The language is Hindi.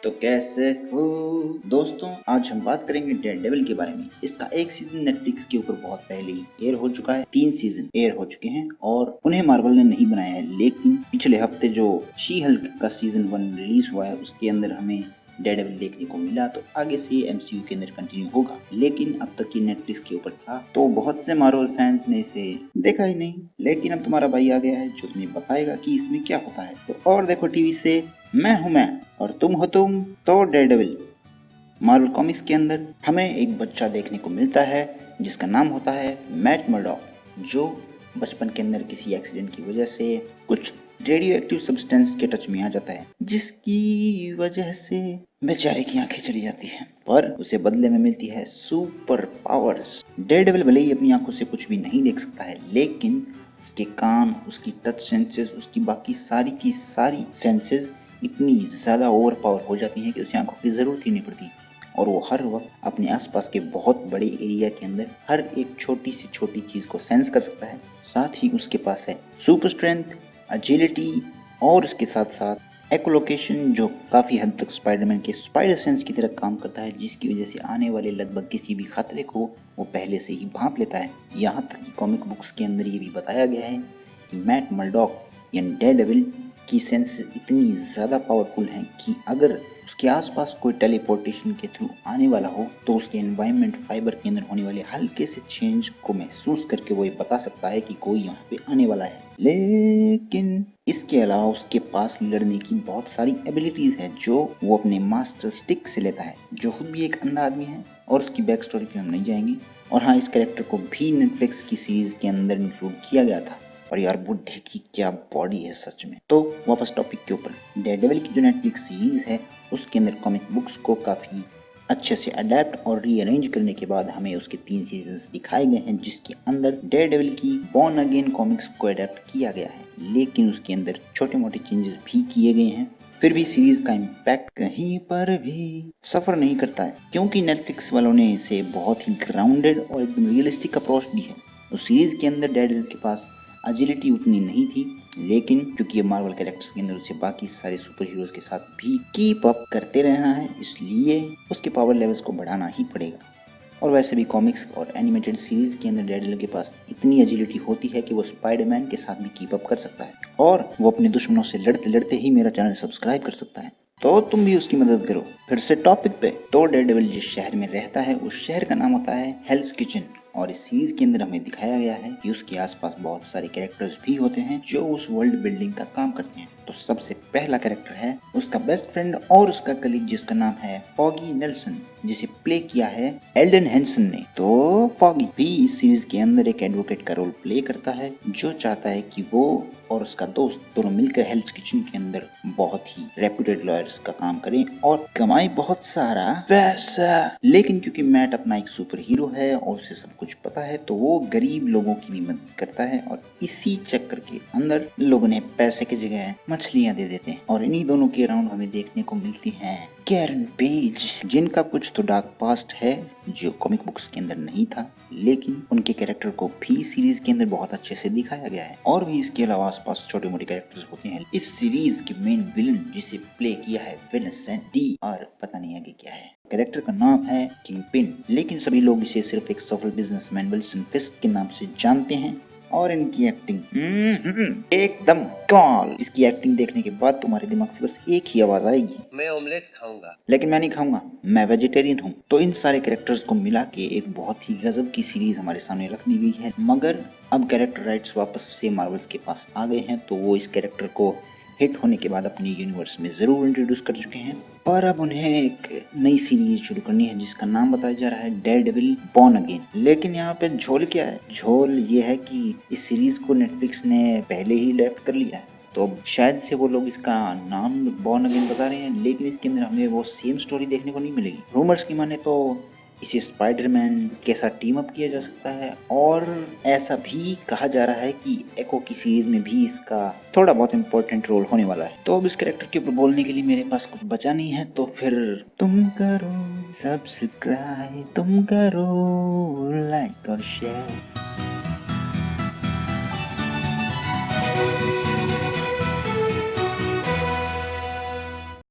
तो कैसे हो दोस्तों, आज हम बात करेंगे डेयरडेविल के बारे में। इसका एक सीजन नेटफ्लिक्स के ऊपर बहुत पहले ही एयर हो चुका है। 3 सीजन एयर हो चुके हैं और उन्हें मार्वल ने नहीं बनाया है, लेकिन पिछले हफ्ते जो शी हल्क का सीजन 1 रिलीज हुआ है उसके अंदर हमें डेयरडेविल देखने को मिला। तो आगे से एमसीयू के अंदर कंटिन्यू होगा, लेकिन अब तक ये नेटफ्लिक्स के ऊपर था तो बहुत से मार्वल फैंस ने इसे देखा ही नहीं। लेकिन अब तुम्हारा भाई आ गया है जो तुम्हें बताएगा कि इसमें क्या होता है। तो और देखो टीवी से, मैं हूं मैं और तुम हो तुम। तो डेयरडेविल मार्वल कॉमिक्स के अंदर हमें एक बच्चा देखने को मिलता है जिसका नाम होता है मैट मर्डॉक, जो बचपन के अंदर किसी एक्सीडेंट की वजह से कुछ रेडियो एक्टिव सब्सटेंस के टच में आ जाता है, जिसकी वजह से बेचारे की आंखें चली जाती हैं, पर उसे बदले में मिलती है सुपर पावर्स। डेयरडेविल भले ही अपनी आंखों से कुछ भी नहीं देख सकता है, लेकिन उसके कान, उसकी टच सेंसेस, उसकी बाकी सारी की सारी सेंसेस इतनी ज़्यादा ओवर पावर हो जाती हैं कि उसे आंखों की ज़रूरत ही नहीं पड़ती और वो हर वक्त अपने आसपास के बहुत बड़े एरिया के अंदर हर एक छोटी से छोटी चीज़ को सेंस कर सकता है। साथ ही उसके पास है सुपर स्ट्रेंथ, अजिलिटी और उसके साथ साथ एकोलोकेशन, जो काफ़ी हद तक स्पाइडरमैन के स्पाइडर सेंस की तरह काम करता है, जिसकी वजह से आने वाले लगभग किसी भी खतरे को वो पहले से ही भांप लेता है। यहाँ तक कि कॉमिक बुक्स के अंदर ये भी बताया गया है कि मैट मर्डॉक यानी डेयरडेविल की सेंस इतनी ज़्यादा पावरफुल हैं कि अगर उसके आसपास कोई टेलीपोर्टेशन के थ्रू आने वाला हो तो उसके एनवायरनमेंट फाइबर के अंदर होने वाले हल्के से चेंज को महसूस करके वो ये बता सकता है कि कोई यहाँ पे आने वाला है। लेकिन इसके अलावा उसके पास लड़ने की बहुत सारी एबिलिटीज है जो वो अपने मास्टर स्टिक से लेता है, जो खुद भी एक अंधा आदमी है और उसकी बैक स्टोरी पे हम नहीं जाएंगे। और हाँ, इस कैरेक्टर को भी नेटफ्लिक्स की सीरीज के अंदर इंक्लूड किया गया था और यार बुड्ढे की क्या बॉडी है सच में। तो वापस टॉपिक के ऊपर, डेयरडेविल की जो नेटफ्लिक्स सीरीज है उसके अंदर कॉमिक बुक्स को काफ़ी अच्छे से अडेप्ट और रीअरेंज करने के बाद हमें उसके 3 सीजन्स दिखाए गए हैं, जिसके अंदर डेयरडेविल की बॉर्न अगेन कॉमिक्स को अडेप्ट किया गया है, लेकिन उसके अंदर छोटे मोटे चेंजेस भी किए गए हैं। फिर भी सीरीज का इम्पैक्ट कहीं पर भी सफर नहीं करता है, क्योंकि नेटफ्लिक्स वालों ने इसे बहुत ही ग्राउंडेड और एकदम रियलिस्टिक अप्रोच दी है। उस सीरीज के अंदर डेयरडेविल के पास एजिलिटी उतनी नहीं थी, लेकिन क्योंकि ये मार्वल कैरेक्टर्स के अंदर उसे बाकी सारे सुपर हीरोज के साथ भी कीप अप करते रहना है, इसलिए उसके पावर लेवल्स को बढ़ाना ही पड़ेगा। और वैसे भी कॉमिक्स और एनिमेटेड सीरीज के अंदर डेयरडेविल के पास इतनी एजिलिटी होती है कि वो स्पाइडरमैन के साथ भी कीप अप कर सकता है और वो अपने दुश्मनों से लड़ते लड़ते ही मेरा चैनल सब्सक्राइब कर सकता है। तो तुम भी उसकी मदद करो। फिर से टॉपिक पे, तो डेयरडेविल जिस शहर में रहता है उस शहर का नाम होता है हेल्स किचन, और इस सीरीज के अंदर हमें दिखाया गया है कि उसके आसपास बहुत सारे कैरेक्टर्स भी होते हैं जो उस वर्ल्ड बिल्डिंग का काम करते हैं। तो सबसे पहला कैरेक्टर है उसका बेस्ट फ्रेंड और उसका कलीग जिसका नाम है फॉगी नेल्सन, जिसे प्ले किया है एल्डन हेंसन ने। तो फॉगी भी इस सीरीज के अंदर एक एडवोकेट का रोल प्ले करता है जो चाहता है कि वो और उसका दोस्त दोनों मिलकर हेल्स किचन के अंदर बहुत ही रेप्यूटेड लॉयर्स का काम करें और कमाई बहुत सारा पैसा। लेकिन क्योंकि मैट अपना एक सुपर हीरो है और उसे सब कुछ पता है, तो वो गरीब लोगों की भी मदद करता है और इसी चक्कर के अंदर लोगों ने पैसे की जगह मछलियां दे देते हैं। और इन्हीं दोनों के अराउंड हमें देखने को मिलती हैं कैरन पेज, जिनका कुछ तो डार्क पास्ट है जो कॉमिक बुक्स के अंदर नहीं था, लेकिन उनके कैरेक्टर को भी सीरीज के अंदर बहुत अच्छे से दिखाया गया है। और भी इसके अलावा आसपास छोटे मोटे कैरेक्टर्स होते हैं। इस सीरीज के मेन विलन जिसे प्ले किया है विंसेंट डी, और पता नहीं आगे क्या है। कैरेक्टर का नाम है किंगपिन, लेकिन सभी लोग इसे सिर्फ एक सफल बिजनेसमैन विल्सन फिस्क के नाम से जानते हैं। और इनकी एक्टिंग एकदम कमाल। इसकी एक्टिंग देखने के बाद तुम्हारे दिमाग से बस एक ही आवाज आएगी, मैं ऑमलेट खाऊंगा। लेकिन मैं नहीं खाऊंगा, मैं वेजिटेरियन हूँ। तो इन सारे कैरेक्टर्स को मिला के एक बहुत ही गजब की सीरीज हमारे सामने रख दी गई है। मगर अब कैरेक्टर राइट्स वापस से मार्वल्स के पास आ गए हैं, तो वो इस कैरेक्टर को हिट होने के बाद अपने यूनिवर्स में जरूर इंट्रोड्यूस कर चुके हैं। और अब उन्हें एक नई सीरीज शुरू करनी है जिसका नाम बताया जा रहा है डेयरडेविल बॉर्न अगेन। लेकिन यहाँ पे झोल क्या है? झोल ये है कि इस सीरीज को नेटफ्लिक्स ने पहले ही अडैप्ट कर लिया है, तो शायद से वो लोग इसका नाम बॉर्न अगेन बता रहे हैं, लेकिन इसके अंदर हमें वो सेम स्टोरी देखने को नहीं मिलेगी। रूमर्स की माने तो इसे स्पाइडरमैन के साथ टीम अप किया जा सकता है, और ऐसा भी कहा जा रहा है कि एको की सीरीज में भी इसका थोड़ा बहुत इम्पोर्टेंट रोल होने वाला है। तो अब इस कैरेक्टर के ऊपर बोलने के लिए मेरे पास कुछ बचा नहीं है, तो फिर तुम करो सब्सक्राइब, तुम करो लाइक और शेयर।